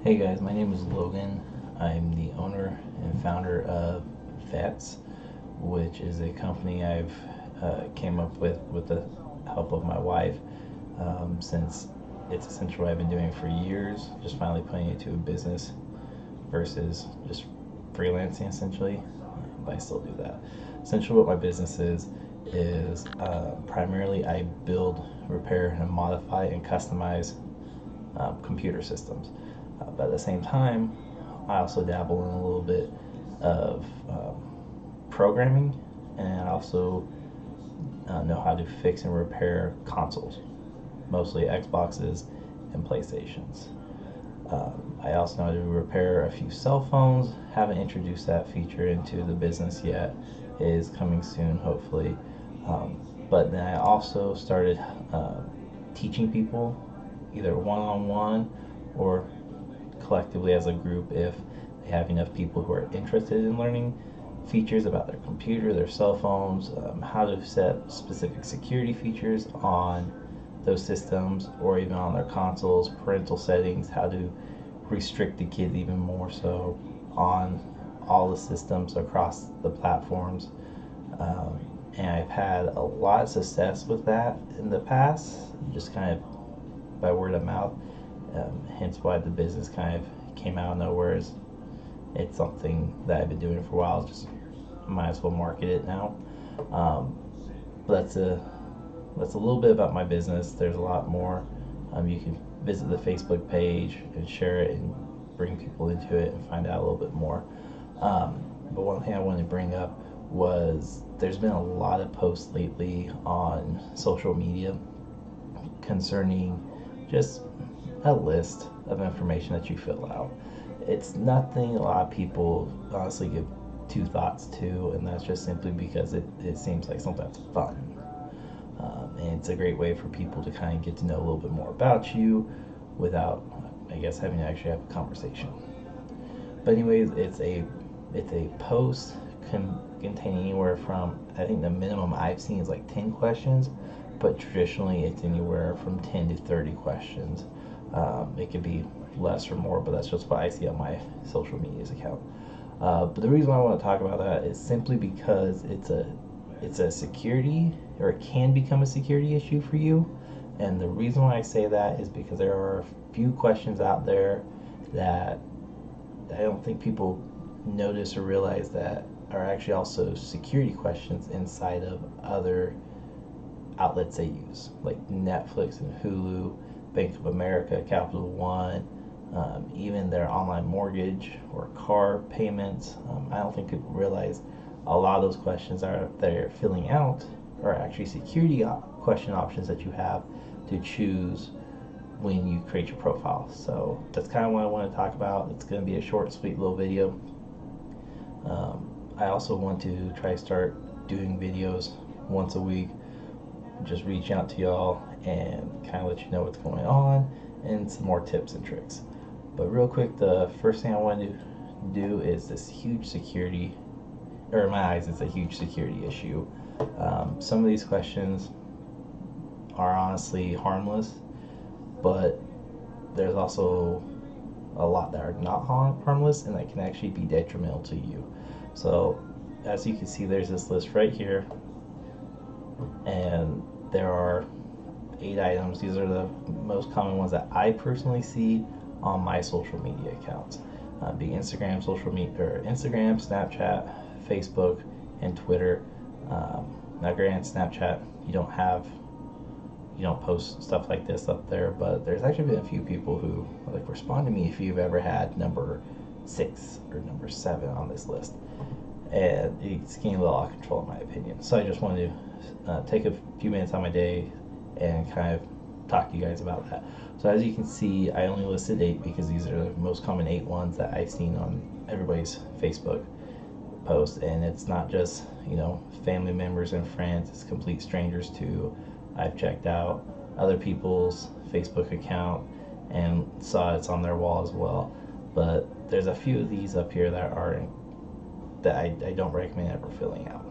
Hey guys, my name is Logan. I'm the owner and founder of V.E.T.S, which is a company I've came up with the help of my wife, since it's essentially what I've been doing for years, just finally putting it to a business versus just freelancing essentially, but I still do that. Essentially what my business is primarily I build, repair, and modify and customize computer systems. But at the same time, I also dabble in a little bit of programming, and I also know how to fix and repair consoles, mostly Xboxes and PlayStations. I also know how to repair a few cell phones. Haven't introduced that feature into the business yet. It is coming soon, hopefully. But then I also started teaching people, either one-on-one or collectively as a group, if they have enough people who are interested in learning features about their computer, their cell phones, how to set specific security features on those systems or even on their consoles, parental settings, how to restrict the kids even more so on all the systems across the platforms. And I've had a lot of success with that in the past, just kind of by word of mouth. Hence why the business kind of came out of nowhere. It's something that I've been doing for a while. Just might as well market it now. But that's a little bit about my business. There's a lot more. You can visit the Facebook page and share it and bring people into it and find out a little bit more. But one thing I wanted to bring up was there's been a lot of posts lately on social media concerning just a list of information that you fill out. It's nothing a lot of people honestly give two thoughts to, and that's just simply because it seems like something that's fun. And it's a great way for people to kind of get to know a little bit more about you without, I guess, having to actually have a conversation. But anyways, it's a post containing anywhere from, I think the minimum I've seen is like 10 questions, but traditionally it's anywhere from 10 to 30 questions. It could be less or more, but that's just what I see on my social medias account. But the reason why I want to talk about that is simply because it's a security, or it can become a security issue for you. And the reason why I say that is because there are a few questions out there that I don't think people notice or realize that are actually also security questions inside of other outlets they use, like Netflix and Hulu, Bank of America, Capital One, even their online mortgage or car payments. I don't think people realize a lot of those questions that they're filling out are actually security question options that you have to choose when you create your profile. So that's kind of what I want to talk about. It's going to be a short, sweet little video. I also want to try to start doing videos once a week, just reach out to y'all and kind of let you know what's going on and some more tips and tricks. But real quick, the first thing I want to do is this huge security, or in my eyes, it's a huge security issue. Some of these questions are honestly harmless, but there's also a lot that are not harmless and that can actually be detrimental to you. So as you can see, there's this list right here, and there are 8 items. These are the most common ones that I personally see on my social media accounts, be Instagram, social media, or Instagram, Snapchat, Facebook, and Twitter. Now, granted, Snapchat, you don't post stuff like this up there, but there's actually been a few people who like respond to me if you've ever had number 6 or number 7 on this list, and it's getting a little out of control in my opinion. So I just wanted to take a few minutes on my day and kind of talk to you guys about that. So as you can see, I only listed 8 because these are the most common 8 ones that I've seen on everybody's Facebook post, and it's not just, family members and friends, it's complete strangers too. I've checked out other people's Facebook account and saw it's on their wall as well. But there's a few of these up here that I don't recommend ever filling out.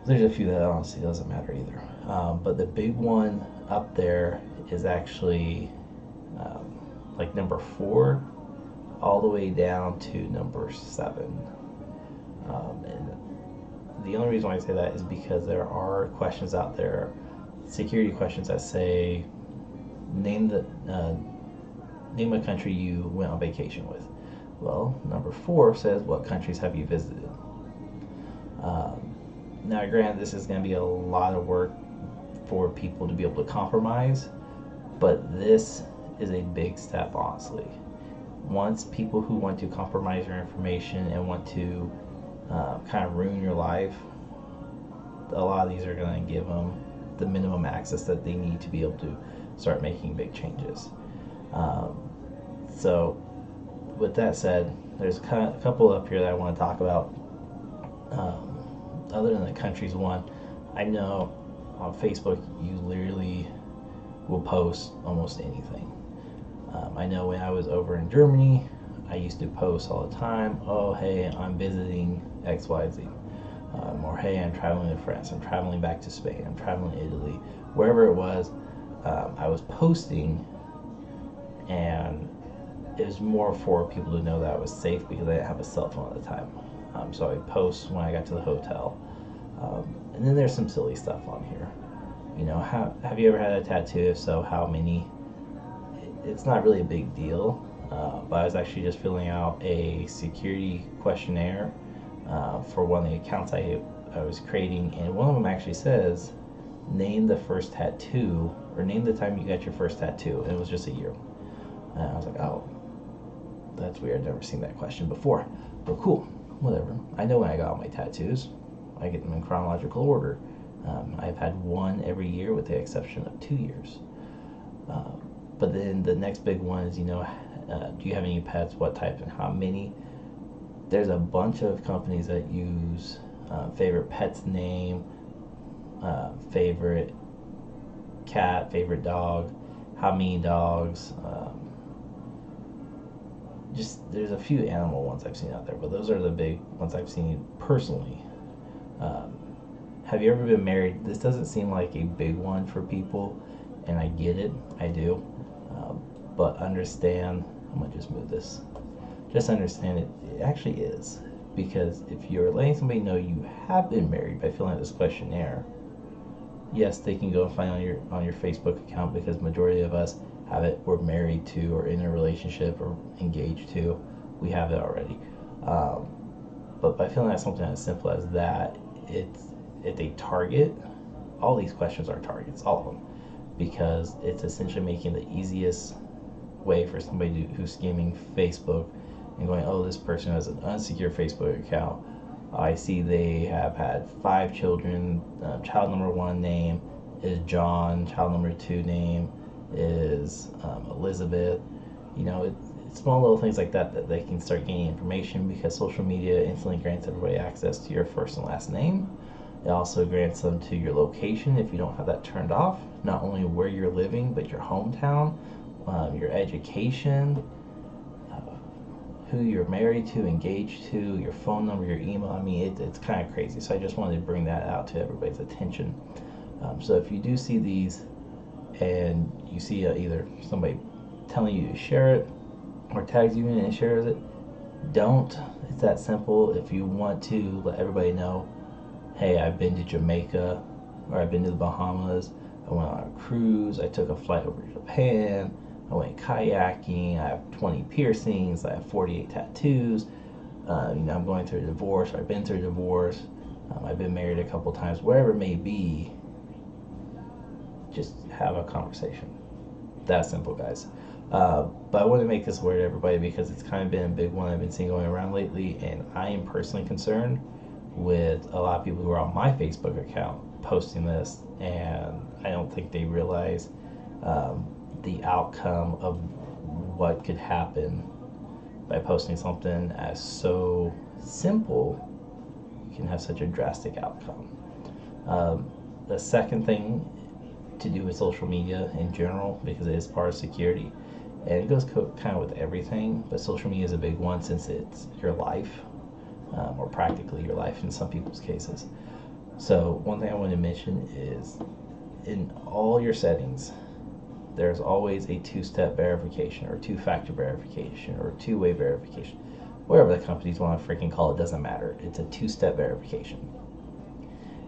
There's a few that honestly doesn't matter either. But the big one up there is actually like number 4 all the way down to number 7. And the only reason why I say that is because there are questions out there, security questions that say, name a country you went on vacation with. Well, number 4 says, what countries have you visited? Now, granted, this is going to be a lot of work for people to be able to compromise, but this is a big step, honestly. Once people who want to compromise your information and want to kind of ruin your life, a lot of these are going to give them the minimum access that they need to be able to start making big changes. So with that said, there's a couple up here that I want to talk about. Other than the countries one, I know on Facebook you literally will post almost anything. I know when I was over in Germany, I used to post all the time, oh hey, I'm visiting XYZ. Or hey, I'm traveling to France, I'm traveling back to Spain, I'm traveling to Italy, wherever it was. I was posting, and it was more for people to know that I was safe because I didn't have a cell phone at the time. So I post when I got to the hotel. And then there's some silly stuff on here. You know, have you ever had a tattoo? If so, how many? It's not really a big deal, but I was actually just filling out a security questionnaire for one of the accounts I was creating, and one of them actually says, name the first tattoo, or name the time you got your first tattoo, and it was just a year. And I was like, oh, that's weird, I've never seen that question before, but cool, whatever. I know when I got all my tattoos, I get them in chronological order. I've had one every year with the exception of 2 years. But then the next big one is, do you have any pets, what type and how many? There's a bunch of companies that use favorite pet's name, favorite cat, favorite dog, how many dogs. Just there's a few animal ones I've seen out there, but those are the big ones I've seen personally. Have you ever been married? This doesn't seem like a big one for people, and I get it, I do. But understand, I'm gonna just move this. Just understand it actually is. Because if you're letting somebody know you have been married by filling out this questionnaire, yes, they can go and find on your Facebook account, because majority of us have it, we're married to, or in a relationship, or engaged to. We have it already. But by filling out something as simple as that, it's a target. All these questions are targets, all of them, because it's essentially making the easiest way for somebody who's skimming Facebook and going, oh, this person has an unsecure Facebook account. I see they have had 5 children. Child number 1 name is John. Child number 2 name is Elizabeth. It's small little things like that they can start gaining information, because social media instantly grants everybody access to your first and last name. It also grants them to your location if you don't have that turned off. Not only where you're living, but your hometown, your education, who you're married to, engaged to, your phone number, your email. I mean, it's kind of crazy. So I just wanted to bring that out to everybody's attention. So if you do see these, and you see either somebody telling you to share it, or tags you in and shares it, don't. It's that simple. If you want to let everybody know, hey, I've been to Jamaica, or I've been to the Bahamas, I went on a cruise, I took a flight over to Japan, I went kayaking, I have 20 piercings, I have 48 tattoos, I'm going through a divorce, or I've been through a divorce, I've been married a couple times, wherever it may be, just have a conversation. That simple, guys. But I want to make this aware to everybody, because it's kind of been a big one I've been seeing going around lately, and I am personally concerned with a lot of people who are on my Facebook account posting this, and I don't think they realize the outcome of what could happen by posting something as so simple. You can have such a drastic outcome. The second thing to do with social media in general, because it is part of security, and it goes kind of with everything, but social media is a big one, since it's your life, or practically your life in some people's cases. So one thing I want to mention is, in all your settings, there's always a two-step verification or two-factor verification or two-way verification. Whatever the companies want to freaking call it, doesn't matter. It's a two-step verification.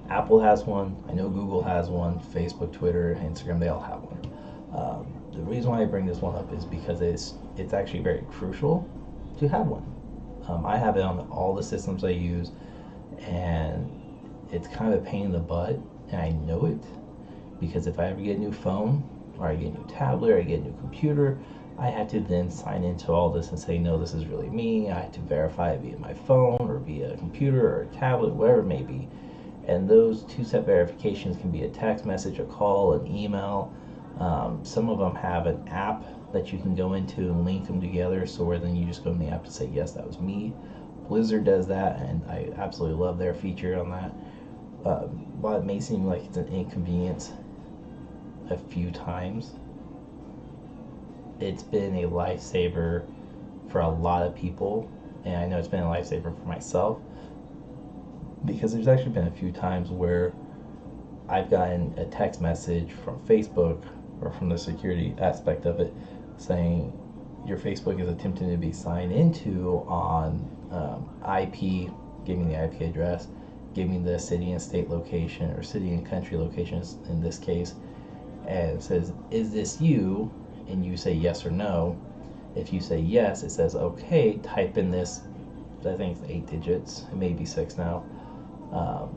Apple has one. I know Google has one. Facebook, Twitter, Instagram, they all have one. The reason why I bring this one up is because it's actually very crucial to have one. I have it on all the systems I use, and it's kind of a pain in the butt, and I know it, because if I ever get a new phone, or I get a new tablet, or I get a new computer, I had to then sign into all this and say, no, this is really me. I had to verify it via my phone, or via a computer, or a tablet, whatever it may be. And those two-step verifications can be a text message, a call, an email. Some of them have an app that you can go into and link them together, so where then you just go in the app and say, yes, that was me. Blizzard does that, and I absolutely love their feature on that. While it may seem like it's an inconvenience a few times, it's been a lifesaver for a lot of people, and I know it's been a lifesaver for myself, because there's actually been a few times where I've gotten a text message from Facebook or from the security aspect of it saying your Facebook is attempting to be signed into on IP, give me the IP address, give me the city and state location, or city and country locations in this case, and it says, is this you? And you say yes or no. If you say yes, it says, okay, type in this, I think it's 8 digits, it may be 6 now.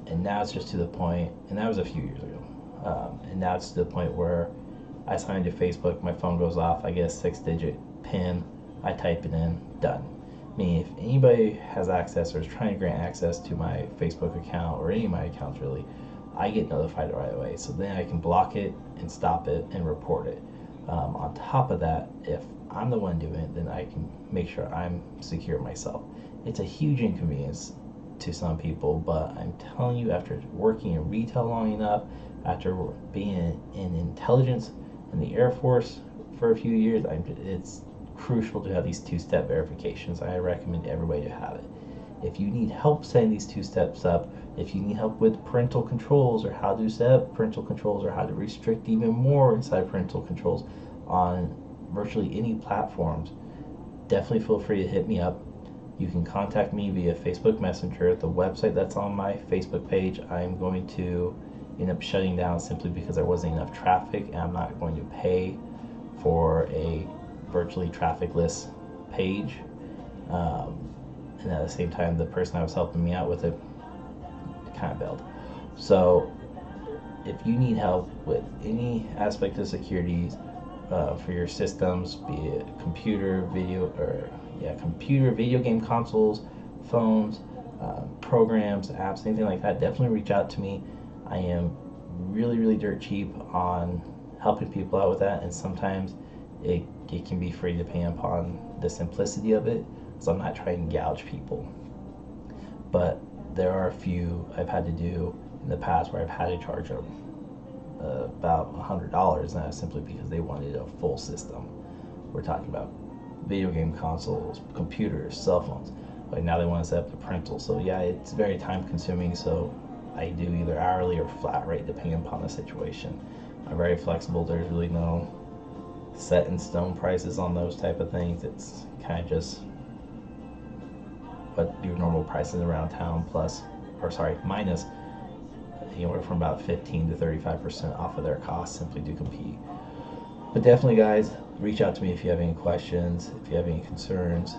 And now it's just to the point, and that was a few years ago, and now it's to the point where I sign into Facebook, my phone goes off, I get a 6-digit PIN, I type it in, done. I mean, if anybody has access or is trying to grant access to my Facebook account, or any of my accounts really, I get notified right away. So then I can block it and stop it and report it. On top of that, if I'm the one doing it, then I can make sure I'm secure myself. It's a huge inconvenience to some people, but I'm telling you, after working in retail long enough, after being in intelligence in the Air Force for a few years, it's crucial to have these two-step verifications. I recommend everybody to have it. If you need help setting these two steps up, if you need help with parental controls, or how to set up parental controls, or how to restrict even more inside parental controls on virtually any platforms, definitely feel free to hit me up. You can contact me via Facebook Messenger. The website that's on my Facebook page, I'm going to end up shutting down simply because there wasn't enough traffic, and I'm not going to pay for a virtually trafficless page. And at the same time, the person that was helping me out with it kind of bailed. So if you need help with any aspect of security for your systems, be it computer, video game consoles, phones, programs, apps, anything like that, definitely reach out to me. I am really dirt cheap on helping people out with that, and sometimes it can be free depending upon the simplicity of it, so I'm not trying to gouge people. But there are a few I've had to do in the past where I've had to charge them about $100, and that's simply because they wanted a full system. We're talking about video game consoles, computers, cell phones. Like now they want to set up the parental. So yeah, it's very time consuming, so I do either hourly or flat rate depending upon the situation. I'm very flexible. There's really no set in stone prices on those type of things. It's kind of just what your normal prices around town minus anywhere from about 15 to 35% off of their costs simply to compete. But definitely, guys, reach out to me if you have any questions, if you have any concerns.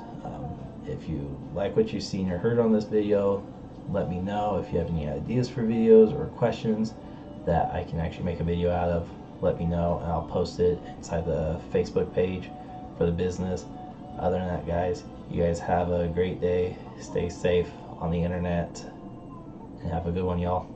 If you like what you've seen or heard on this video, let me know. If you have any ideas for videos or questions that I can actually make a video out of, let me know, and I'll post it inside the Facebook page for the business. Other than that, guys, you guys have a great day. Stay safe on the internet, and have a good one, y'all.